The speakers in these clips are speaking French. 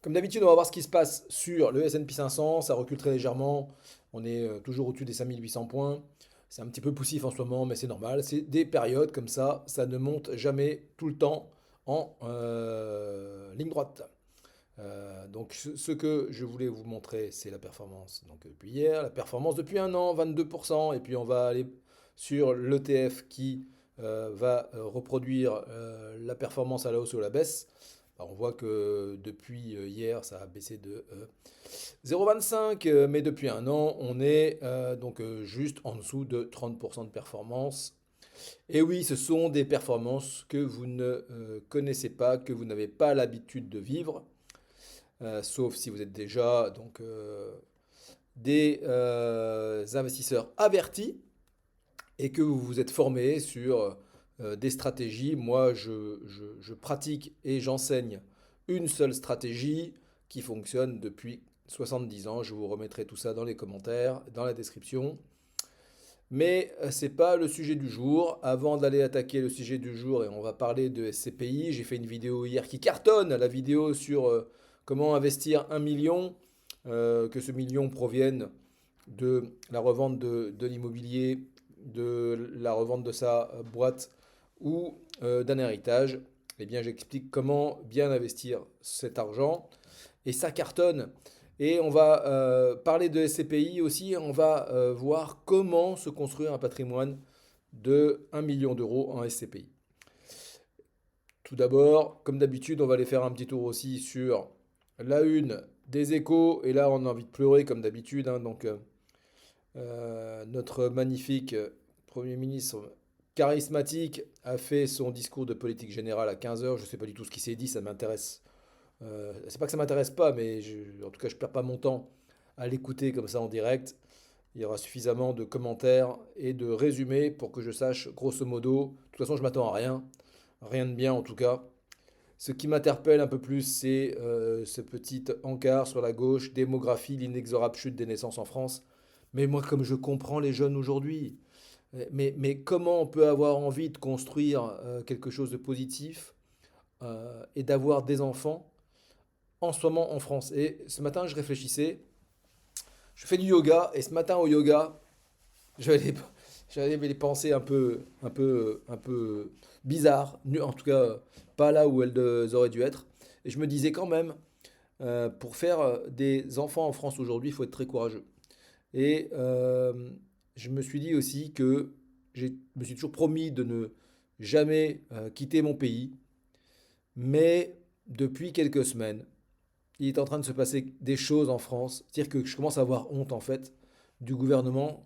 Comme d'habitude, on va voir ce qui se passe sur le S&P 500. Ça recule très légèrement. On est toujours au-dessus des 5800 points. C'est un petit peu poussif en ce moment, mais c'est normal. C'est des périodes comme ça ne monte jamais tout le temps en ligne droite. Donc ce que je voulais vous montrer, c'est la performance donc, depuis hier, la performance depuis un an, 22%, et puis on va aller sur l'ETF qui va reproduire la performance à la hausse ou à la baisse. Alors, on voit que depuis hier, ça a baissé de 0,25, mais depuis un an, on est donc juste en dessous de 30% de performance. Et oui, ce sont des performances que vous ne connaissez pas, que vous n'avez pas l'habitude de vivre, sauf si vous êtes déjà donc, des investisseurs avertis et que vous vous êtes formé sur des stratégies. Moi, je pratique et j'enseigne une seule stratégie qui fonctionne depuis 70 ans. Je vous remettrai tout ça dans les commentaires, dans la description. Mais ce n'est pas le sujet du jour. Avant d'aller attaquer le sujet du jour, et on va parler de SCPI, j'ai fait une vidéo hier qui cartonne, la vidéo sur comment investir 1 million, que ce million provienne de la revente de l'immobilier, de la revente de sa boîte ou d'un héritage. Eh bien, j'explique comment bien investir cet argent. Et ça cartonne. Et on va parler de SCPI aussi. On va voir comment se construire un patrimoine de 1 million d'euros en SCPI. Tout d'abord, comme d'habitude, on va aller faire un petit tour aussi sur la une des échos. Et là, on a envie de pleurer comme d'habitude, hein. Donc, notre magnifique Premier ministre charismatique a fait son discours de politique générale à 15 heures. Je ne sais pas du tout ce qu'il s'est dit, ça m'intéresse. C'est pas que ça m'intéresse pas, mais en tout cas, je perds pas mon temps à l'écouter comme ça en direct. Il y aura suffisamment de commentaires et de résumés pour que je sache grosso modo. De toute façon, je m'attends à rien. Rien de bien en tout cas. Ce qui m'interpelle un peu plus, c'est ce petit encart sur la gauche, démographie, l'inexorable chute des naissances en France. Mais moi, comme je comprends les jeunes aujourd'hui, mais comment on peut avoir envie de construire quelque chose de positif et d'avoir des enfants en ce moment en France? Et ce matin, je réfléchissais, je fais du yoga, et ce matin au yoga, j'avais des, j'avais des pensées un peu bizarres, en tout cas pas là où elles auraient dû être. Et je me disais quand même, pour faire des enfants en France aujourd'hui, il faut être très courageux. Et je me suis dit aussi que je me suis toujours promis de ne jamais quitter mon pays, mais depuis quelques semaines, il est en train de se passer des choses en France. C'est-à-dire que je commence à avoir honte en fait du gouvernement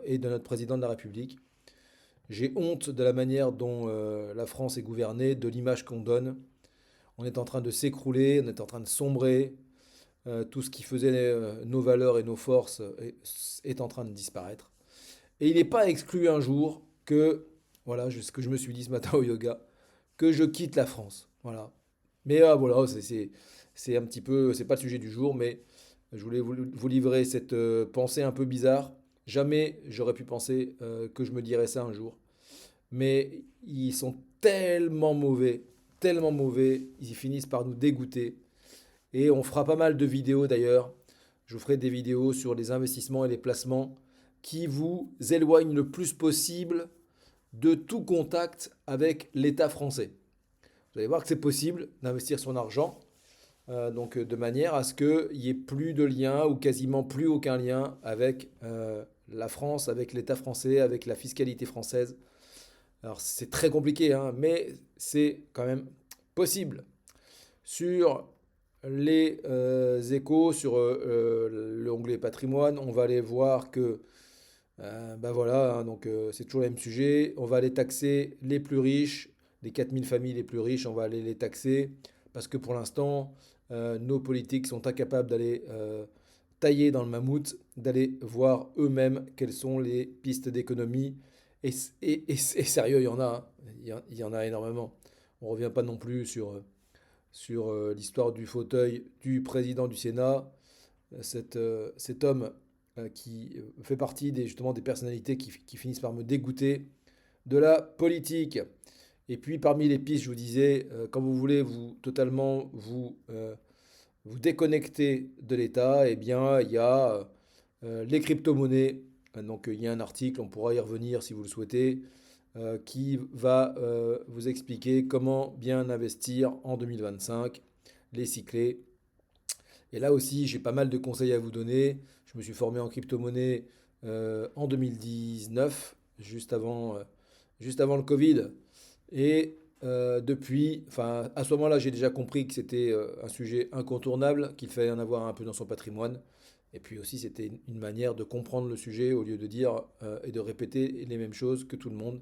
et de notre président de la République. J'ai honte de la manière dont la France est gouvernée, de l'image qu'on donne. On est en train de s'écrouler, on est en train de sombrer. Tout ce qui faisait nos valeurs et nos forces est en train de disparaître. Et il n'est pas exclu un jour que, voilà, ce que je me suis dit ce matin au yoga, que je quitte la France. Voilà. Mais voilà, c'est un petit peu, c'est pas le sujet du jour, mais je voulais vous livrer cette pensée un peu bizarre. Jamais j'aurais pu penser que je me dirais ça un jour. Mais ils sont tellement mauvais, ils finissent par nous dégoûter. Et on fera pas mal de vidéos d'ailleurs. Je vous ferai des vidéos sur les investissements et les placements qui vous éloignent le plus possible de tout contact avec l'État français. Vous allez voir que c'est possible d'investir son argent donc de manière à ce qu'il n'y ait plus de lien ou quasiment plus aucun lien avec la France, avec l'État français, avec la fiscalité française. Alors c'est très compliqué, hein, mais c'est quand même possible. Sur les échos, sur l'onglet patrimoine, on va aller voir que ben voilà, hein, donc c'est toujours le même sujet. On va aller taxer les plus riches, les 4000 familles les plus riches, on va aller les taxer parce que pour l'instant, nos politiques sont incapables d'aller tailler dans le mammouth, d'aller voir eux-mêmes quelles sont les pistes d'économie. Et sérieux, il y en a, hein. Il y en a énormément. On ne revient pas non plus sur l'histoire du fauteuil du président du Sénat, cet homme qui fait partie justement des personnalités qui finissent par me dégoûter de la politique. Et puis parmi les pistes, je vous disais, quand vous voulez vous totalement vous vous déconnectez de l'État, eh bien, il y a les crypto-monnaies. Donc, il y a un article, on pourra y revenir si vous le souhaitez, qui va vous expliquer comment bien investir en 2025, les cyclés. Et là aussi, j'ai pas mal de conseils à vous donner. Je me suis formé en crypto-monnaie en 2019, juste avant le Covid. Et depuis, enfin, à ce moment-là, j'ai déjà compris que c'était un sujet incontournable, qu'il fallait en avoir un peu dans son patrimoine. Et puis aussi, c'était une manière de comprendre le sujet au lieu de dire et de répéter les mêmes choses que tout le monde.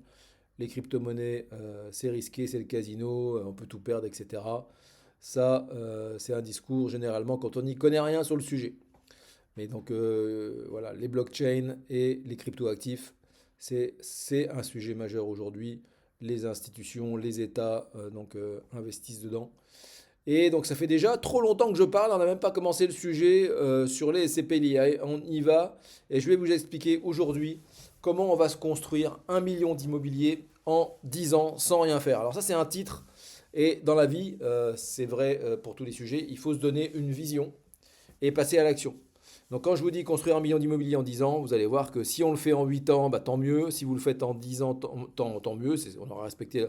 Les crypto-monnaies, c'est risqué, c'est le casino, on peut tout perdre, etc. Ça, c'est un discours généralement quand on n'y connaît rien sur le sujet. Mais donc voilà, les blockchains et les cryptoactifs, c'est un sujet majeur aujourd'hui. Les institutions, les États investissent dedans. Et donc ça fait déjà trop longtemps que je parle, on n'a même pas commencé le sujet sur les SCPI. Allez, on y va et je vais vous expliquer aujourd'hui comment on va se construire 1 million d'immobilier en 10 ans sans rien faire. Alors ça c'est un titre et dans la vie, c'est vrai pour tous les sujets, il faut se donner une vision et passer à l'action. Donc quand je vous dis construire 1 million d'immobilier en 10 ans, vous allez voir que si on le fait en 8 ans, bah, tant mieux. Si vous le faites en 10 ans, tant mieux. On aura respecté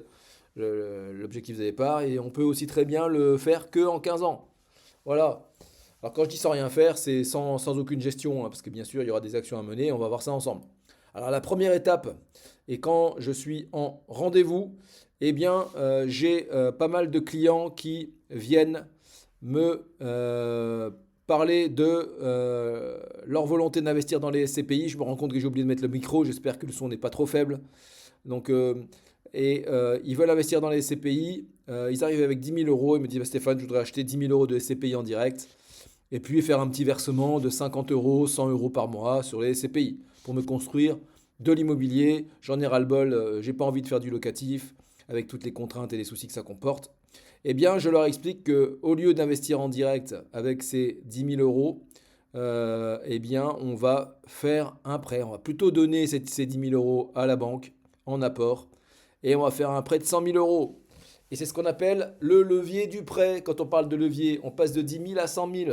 l'objectif de départ. Et on peut aussi très bien le faire que en 15 ans. Voilà. Alors quand je dis sans rien faire, c'est sans aucune gestion, hein, parce que bien sûr, il y aura des actions à mener. On va voir ça ensemble. Alors la première étape, et quand je suis en rendez-vous, eh bien, j'ai pas mal de clients qui viennent me parler de leur volonté d'investir dans les SCPI. Je me rends compte que j'ai oublié de mettre le micro, j'espère que le son n'est pas trop faible. Donc, ils veulent investir dans les SCPI, ils arrivent avec 10 000 euros, ils me disent bah, Stéphane, je voudrais acheter 10 000 euros de SCPI en direct, et puis faire un petit versement de 50 euros, 100 euros par mois sur les SCPI pour me construire de l'immobilier. J'en ai ras-le-bol, j'ai pas envie de faire du locatif avec toutes les contraintes et les soucis que ça comporte. Eh bien, je leur explique que au lieu d'investir en direct avec ces 10 000 euros, eh bien, on va faire un prêt. On va plutôt donner ces 10 000 euros à la banque en apport et on va faire un prêt de 100 000 euros. Et c'est ce qu'on appelle le levier du prêt. Quand on parle de levier, on passe de 10 000 à 100 000.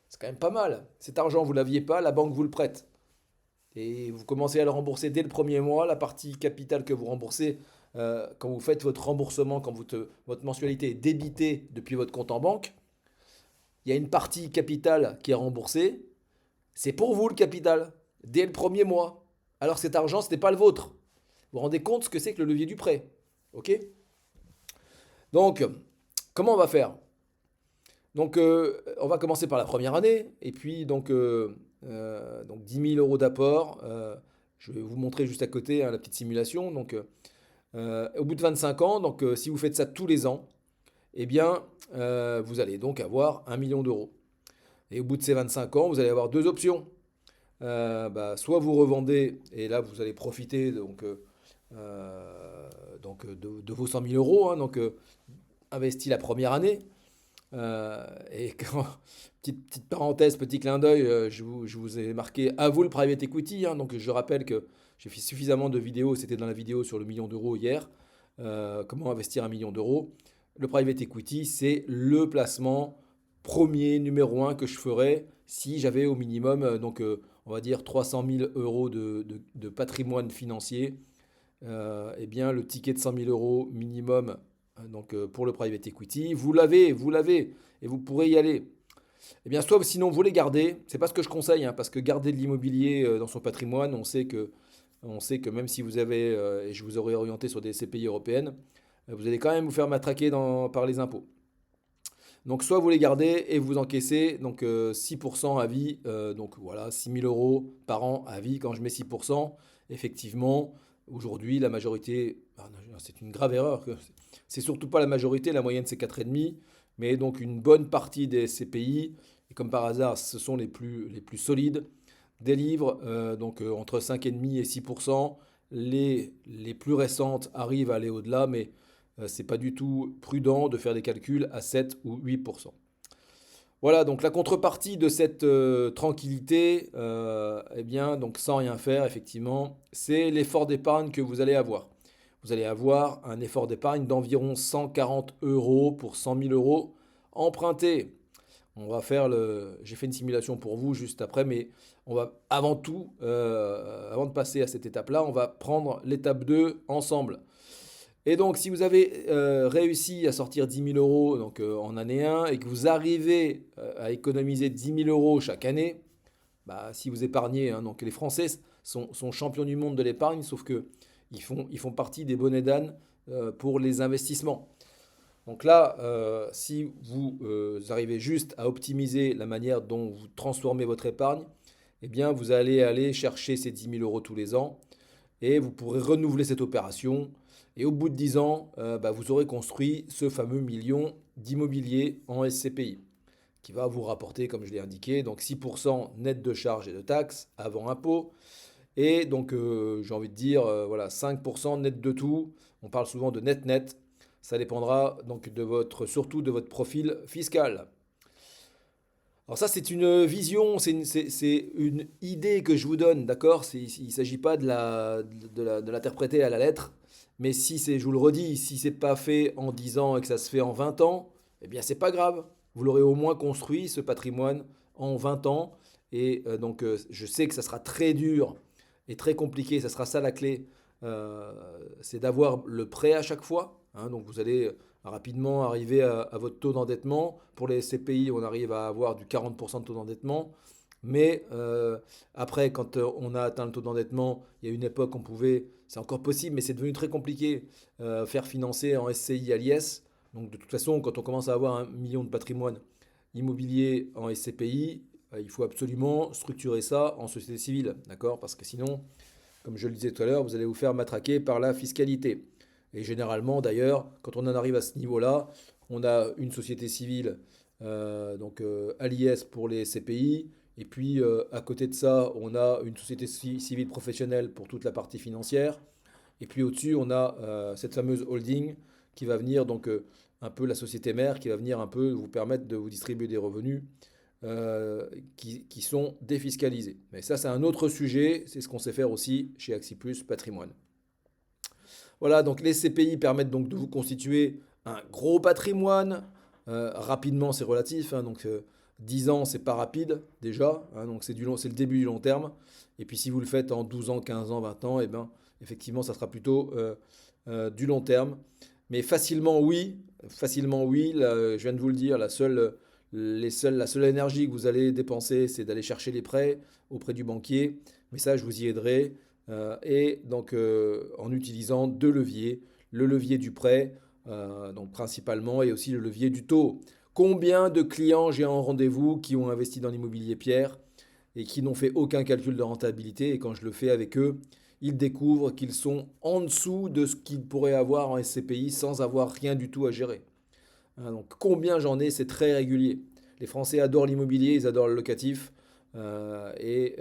C'est quand même pas mal. Cet argent, vous ne l'aviez pas, la banque vous le prête. Et vous commencez à le rembourser dès le premier mois. La partie capitale que vous remboursez, quand vous faites votre remboursement, quand votre mensualité est débitée depuis votre compte en banque, il y a une partie capitale qui est remboursée. C'est pour vous le capital, dès le premier mois. Alors cet argent, ce n'est pas le vôtre. Vous vous rendez compte ce que c'est que le levier du prêt. OK? Donc, comment on va faire? Donc, on va commencer par la première année. Et puis, donc 10 000 euros d'apport. Je vais vous montrer juste à côté hein, la petite simulation. Donc, au bout de 25 ans, donc si vous faites ça tous les ans, eh bien, vous allez donc avoir 1 million d'euros. Et au bout de ces 25 ans, vous allez avoir deux options. Soit vous revendez, et là, vous allez profiter de vos 100 000 euros, hein, investi la première année. Et quand, petite parenthèse, petit clin d'œil, je vous ai marqué à vous le private equity, hein, donc je rappelle que j'ai fait suffisamment de vidéos, c'était dans la vidéo sur le million d'euros hier, comment investir 1 million d'euros. Le private equity, c'est le placement premier, numéro un que je ferais si j'avais au minimum, on va dire 300 000 euros de patrimoine financier. Eh bien, le ticket de 100 000 euros minimum pour le private equity, vous l'avez, et vous pourrez y aller. Eh bien, soit sinon vous les gardez, c'est pas ce que je conseille, hein, parce que garder de l'immobilier dans son patrimoine, on sait que même si vous avez, et je vous aurais orienté sur des CPI européennes, vous allez quand même vous faire matraquer par les impôts. Donc soit vous les gardez et vous encaissez 6% à vie, donc voilà 6 000 euros par an à vie. Quand je mets 6%, effectivement, aujourd'hui la majorité, c'est une grave erreur, c'est surtout pas la majorité, la moyenne c'est 4,5, mais donc une bonne partie des CPI, et comme par hasard ce sont les plus solides, délivrent entre 5,5 et 6%. Les plus récentes arrivent à aller au-delà, mais c'est pas du tout prudent de faire des calculs à 7 ou 8%. Voilà, donc la contrepartie de cette tranquillité, eh bien, donc sans rien faire, effectivement, c'est l'effort d'épargne que vous allez avoir. Vous allez avoir un effort d'épargne d'environ 140 euros pour 100 000 euros empruntés. On va faire j'ai fait une simulation pour vous juste après, mais on va avant tout, avant de passer à cette étape-là, on va prendre l'étape 2 ensemble. Et donc, si vous avez réussi à sortir 10 000 € donc, en année 1 et que vous arrivez à économiser 10 000 € chaque année, bah, si vous épargnez, hein, donc les Français sont champions du monde de l'épargne, sauf que ils font partie des bonnets d'âne pour les investissements. Donc là, si vous arrivez juste à optimiser la manière dont vous transformez votre épargne, eh bien, vous allez aller chercher ces 10 000 € tous les ans et vous pourrez renouveler cette opération. Et au bout de 10 ans, bah, vous aurez construit ce fameux million d'immobilier en SCPI qui va vous rapporter, comme je l'ai indiqué, donc 6% net de charges et de taxes avant impôt. Et donc, j'ai envie de dire, voilà, 5% net de tout. On parle souvent de net-net. Ça dépendra donc surtout de votre profil fiscal. Alors ça, c'est une vision, c'est une idée que je vous donne, d'accord? Il ne s'agit pas de l'interpréter à la lettre, mais si c'est, je vous le redis, si c'est pas fait en 10 ans et que ça se fait en 20 ans, eh bien c'est pas grave. Vous l'aurez au moins construit, ce patrimoine, en 20 ans. Et donc je sais que ça sera très dur et très compliqué, ça sera ça la clé, euh, c'est d'avoir le prêt à chaque fois, hein. Donc vous allez rapidement arriver à votre taux d'endettement. Pour les CPI, on arrive à avoir du 40% de taux d'endettement. Mais après, quand on a atteint le taux d'endettement, il y a une époque, on pouvait, c'est encore possible, mais c'est devenu très compliqué, faire financer en SCI à l'IS. Donc de toute façon, quand on commence à avoir 1 million de patrimoine immobilier en SCPI, il faut absolument structurer ça en société civile, d'accord? Parce que sinon, comme je le disais tout à l'heure, vous allez vous faire matraquer par la fiscalité. Et généralement, d'ailleurs, quand on en arrive à ce niveau-là, on a une société civile, donc à l'IS pour les CPI, et puis à côté de ça, on a une société civile professionnelle pour toute la partie financière, et puis au-dessus, on a cette fameuse holding qui va venir, donc un peu la société mère, qui va venir un peu vous permettre de vous distribuer des revenus qui sont défiscalisés. Mais ça, c'est un autre sujet, c'est ce qu'on sait faire aussi chez Axiplus Patrimoine. Voilà, donc les CPI permettent donc de vous constituer un gros patrimoine. Rapidement, c'est relatif, hein, donc 10 ans, c'est pas rapide déjà, hein, donc c'est le début du long terme. Et puis si vous le faites en 12 ans, 15 ans, 20 ans, et ben, effectivement, ça sera plutôt du long terme. Mais facilement oui, je viens de vous le dire, la seule énergie que vous allez dépenser, c'est d'aller chercher les prêts auprès du banquier. Mais ça, je vous y aiderai. Et donc en utilisant deux leviers, le levier du prêt, donc principalement, et aussi le levier du taux. Combien de clients j'ai en rendez-vous qui ont investi dans l'immobilier Pierre et qui n'ont fait aucun calcul de rentabilité, et quand je le fais avec eux, ils découvrent qu'ils sont en dessous de ce qu'ils pourraient avoir en SCPI sans avoir rien du tout à gérer. Hein, donc combien j'en ai, c'est très régulier. Les Français adorent l'immobilier, ils adorent le locatif. Et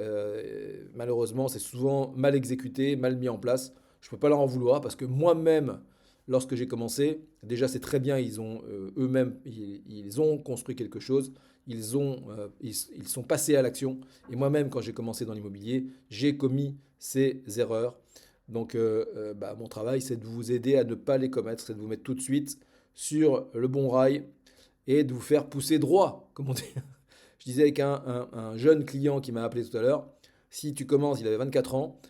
malheureusement, c'est souvent mal exécuté, mal mis en place. Je ne peux pas leur en vouloir parce que moi-même, lorsque j'ai commencé, déjà c'est très bien, ils ont eux-mêmes, ils ont construit quelque chose, ils sont passés à l'action. Et moi-même, quand j'ai commencé dans l'immobilier, j'ai commis ces erreurs. Donc bah, mon travail, c'est de vous aider à ne pas les commettre, c'est de vous mettre tout de suite sur le bon rail et de vous faire pousser droit, comme on dit. Je disais avec un jeune client qui m'a appelé tout à l'heure, si tu commences, il avait 24 ans,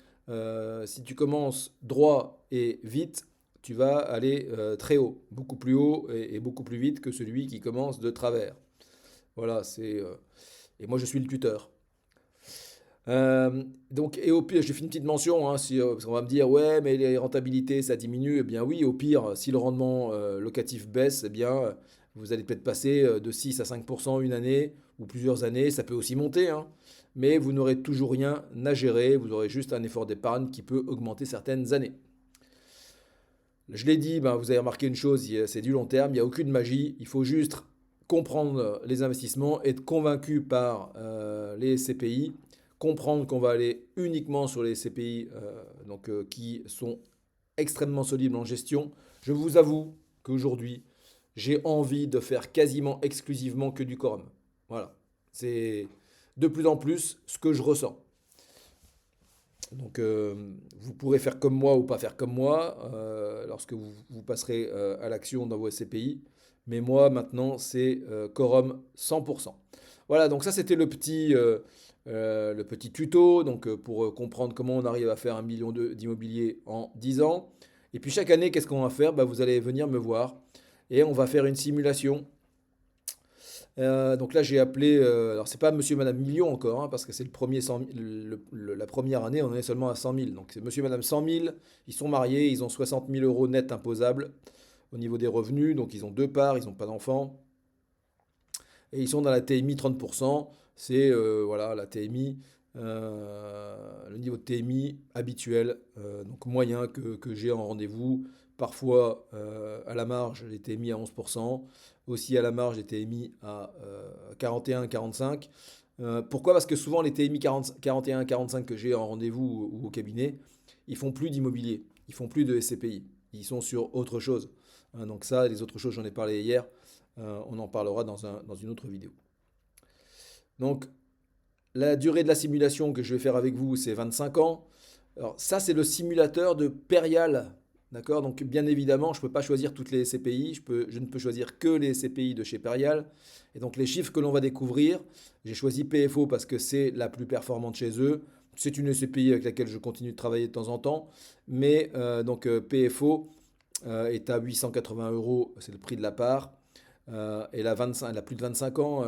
si tu commences droit et vite, tu vas aller très haut, beaucoup plus haut et beaucoup plus vite que celui qui commence de travers. Voilà, et moi je suis le tuteur. Donc, et au pire, j'ai fait une petite mention, hein, parce qu'on va me dire, ouais, mais les rentabilités, ça diminue. Eh bien oui, au pire, si le rendement locatif baisse, eh bien, vous allez peut-être passer de 6 à 5% une année ou plusieurs années. Ça peut aussi monter, hein, mais vous n'aurez toujours rien à gérer. Vous aurez juste un effort d'épargne qui peut augmenter certaines années. Je l'ai dit, ben, vous avez remarqué une chose, c'est du long terme, il n'y a aucune magie. Il faut juste comprendre les investissements, être convaincu par les CPI, comprendre qu'on va aller uniquement sur les CPI qui sont extrêmement solides en gestion. Je vous avoue qu'aujourd'hui, j'ai envie de faire quasiment exclusivement que du quorum. Voilà. C'est de plus en plus ce que je ressens. Donc vous pourrez faire comme moi ou pas faire comme moi lorsque vous passerez à l'action dans vos SCPI. Mais moi, maintenant, c'est quorum 100%. Voilà, donc ça, c'était le petit tuto donc, pour comprendre comment on arrive à faire 1 million d'immobilier en 10 ans. Et puis chaque année, qu'est-ce qu'on va faire? Bah, vous allez venir me voir et on va faire une simulation. Donc là, j'ai appelé, alors c'est pas monsieur et madame Million encore, hein, parce que c'est le premier 100 000 la première année, on en est seulement à 100 000. Donc c'est monsieur et madame 100 000, ils sont mariés, ils ont 60 000 euros net imposables au niveau des revenus, donc ils ont deux parts, ils n'ont pas d'enfants, et ils sont dans la TMI 30%, c'est voilà, la TMI, le niveau de TMI habituel, donc moyen que j'ai en rendez-vous. Parfois, à la marge, les TMI à 11%. Aussi, à la marge, les TMI à 41, 45. Pourquoi? Parce que souvent, les TMI 40 41, 45 que j'ai en rendez-vous ou au cabinet, ils font plus d'immobilier. Ils font plus de SCPI. Ils sont sur autre chose. Hein, donc ça, les autres choses, j'en ai parlé hier. On en parlera dans une autre vidéo. Donc, la durée de la simulation que je vais faire avec vous, c'est 25 ans. Alors ça, c'est le simulateur de Perial. D'accord? Donc bien évidemment, je ne peux pas choisir toutes les SCPI, je ne peux choisir que les SCPI de chez Perial. Et donc les chiffres que l'on va découvrir, j'ai choisi PFO parce que c'est la plus performante chez eux. C'est une SCPI avec laquelle je continue de travailler de temps en temps. Mais PFO est à 880 euros, c'est le prix de la part. Elle a plus de 25 ans,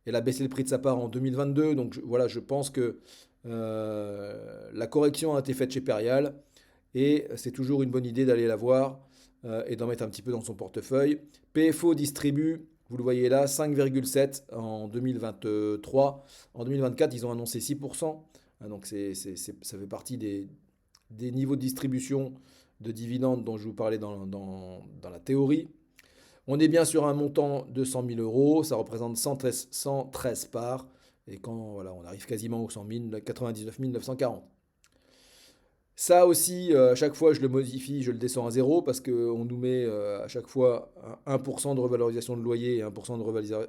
elle a baissé le prix de sa part en 2022. Donc voilà, je pense que la correction a été faite chez Perial et c'est toujours une bonne idée d'aller la voir et d'en mettre un petit peu dans son portefeuille. PFO distribue, vous le voyez là, 5,7 en 2023. En 2024, ils ont annoncé 6%. Hein, donc ça fait partie des niveaux de distribution de dividendes dont je vous parlais dans la théorie. On est bien sur un montant de 100 000 euros, ça représente 113 parts, et quand voilà, on arrive quasiment aux 100 000, 99 940. Ça aussi, à chaque fois, je le modifie, je le descends à zéro, parce qu'on nous met à chaque fois 1% de revalorisation de loyer et 1%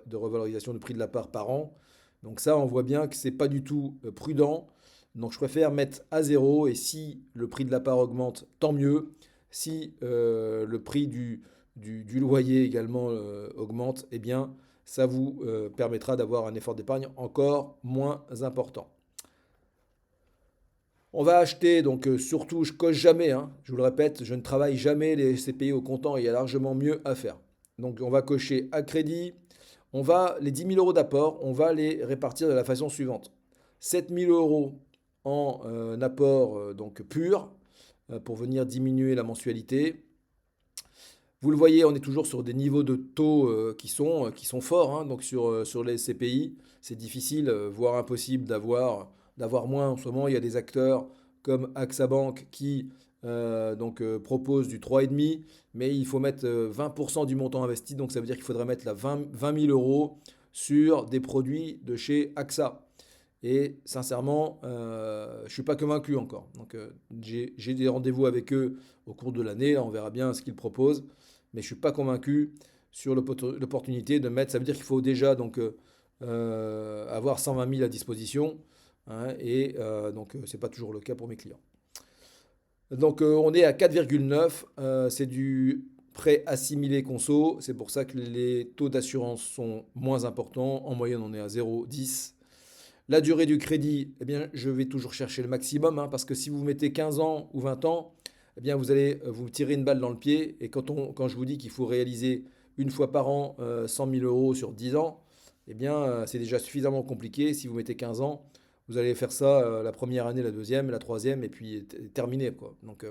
de revalorisation de prix de la part par an. Donc ça, on voit bien que c'est pas du tout prudent. Donc je préfère mettre à zéro, et si le prix de la part augmente, tant mieux. Si le prix du loyer également augmente, eh bien, ça vous permettra d'avoir un effort d'épargne encore moins important. On va acheter, donc surtout, je coche jamais, hein, je vous le répète, je ne travaille jamais les CPI au comptant, il y a largement mieux à faire. Donc on va cocher à crédit, les 10 000 euros d'apport, on va les répartir de la façon suivante. 7 000 euros en apport donc pur, pour venir diminuer la mensualité. Vous le voyez, on est toujours sur des niveaux de taux qui sont forts, hein. Donc sur les CPI, c'est difficile, voire impossible d'avoir moins. En ce moment, il y a des acteurs comme AXA Bank qui proposent du 3,5, mais il faut mettre 20% du montant investi. Donc ça veut dire qu'il faudrait mettre 20 000 euros sur des produits de chez AXA. Et sincèrement, je ne suis pas convaincu encore. Donc j'ai des rendez-vous avec eux au cours de l'année. On verra bien ce qu'ils proposent. Mais je ne suis pas convaincu sur l'opportunité de mettre. Ça veut dire qu'il faut déjà avoir 120 000 à disposition. Hein, et ce n'est pas toujours le cas pour mes clients. Donc on est à 4,9. C'est du prêt assimilé conso. C'est pour ça que les taux d'assurance sont moins importants. En moyenne, on est à 0,10. La durée du crédit, eh bien, je vais toujours chercher le maximum, hein, parce que si vous mettez 15 ans ou 20 ans, eh bien, vous allez vous tirer une balle dans le pied. Et quand je vous dis qu'il faut réaliser une fois par an 100 000 euros sur 10 ans, eh bien, c'est déjà suffisamment compliqué. Si vous mettez 15 ans, vous allez faire ça la première année, la deuxième, la troisième, et puis terminé, quoi. Donc,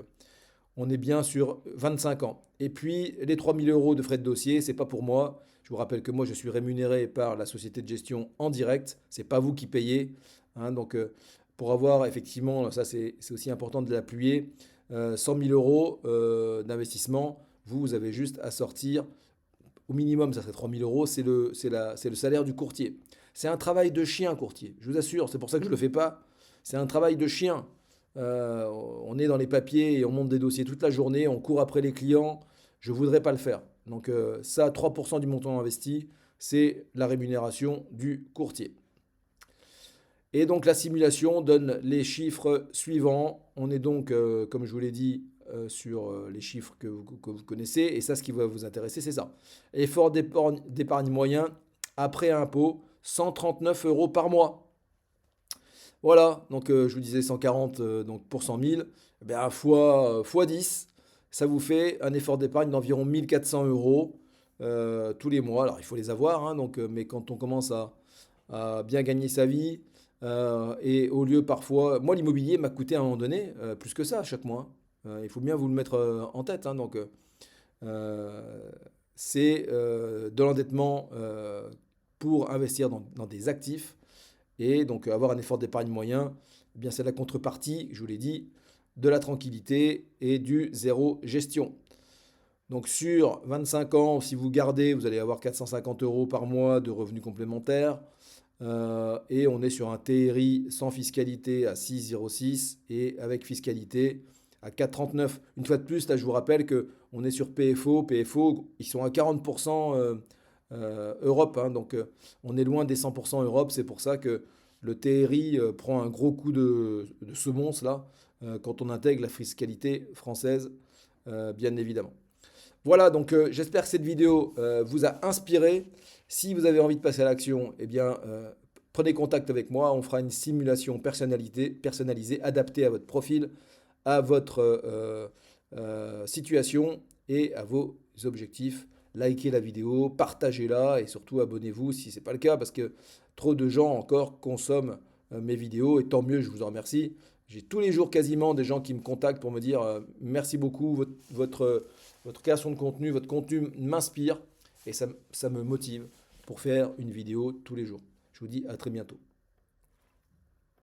on est bien sur 25 ans. Et puis, les 3 000 euros de frais de dossier, c'est pas pour moi. Je vous rappelle que moi, je suis rémunéré par la société de gestion en direct. C'est pas vous qui payez. Hein. Donc, pour avoir effectivement, ça c'est aussi important de l'appuyer, 100 000 euros d'investissement, vous avez juste à sortir, au minimum, ça serait 3 000 euros, c'est le salaire du courtier. C'est un travail de chien, courtier. Je vous assure, c'est pour ça que je ne le fais pas. C'est un travail de chien. On est dans les papiers et on monte des dossiers toute la journée, on court après les clients. Je ne voudrais pas le faire. Donc ça, 3% du montant investi, c'est la rémunération du courtier. Et donc la simulation donne les chiffres suivants. On est donc, comme je vous l'ai dit, sur les chiffres que vous connaissez. Et ça, ce qui va vous intéresser, c'est ça. Effort d'épargne moyen après impôt, 139 euros par mois. Voilà, donc je vous disais 140 donc pour 100 000, eh bien, fois 10, ça vous fait un effort d'épargne d'environ 1400 euros tous les mois. Alors il faut les avoir, hein, donc, mais quand on commence à bien gagner sa vie, et au lieu parfois, moi l'immobilier m'a coûté à un moment donné plus que ça chaque mois, hein. Il faut bien vous le mettre en tête, hein, donc euh, c'est de l'endettement pour investir dans des actifs et donc avoir un effort d'épargne moyen, eh bien c'est la contrepartie, je vous l'ai dit, de la tranquillité et du zéro gestion. Donc sur 25 ans, si vous gardez, vous allez avoir 450 euros par mois de revenus complémentaires. Et on est sur un TRI sans fiscalité à 6,06 et avec fiscalité à 4,39. Une fois de plus, là je vous rappelle que on est sur PFO. PFO, ils sont à 40% Europe, hein, donc on est loin des 100% Europe. C'est pour ça que le TRI prend un gros coup de semonce là quand on intègre la fiscalité française, bien évidemment. Voilà, donc j'espère que cette vidéo vous a inspiré. Si vous avez envie de passer à l'action, eh bien, prenez contact avec moi. On fera une simulation personnalisée, adaptée à votre profil, à votre situation et à vos objectifs. Likez la vidéo, partagez-la et surtout abonnez-vous si ce n'est pas le cas parce que trop de gens encore consomment mes vidéos et tant mieux, je vous en remercie. J'ai tous les jours quasiment des gens qui me contactent pour me dire merci beaucoup, votre création de contenu, votre contenu m'inspire et ça me motive pour faire une vidéo tous les jours. Je vous dis à très bientôt.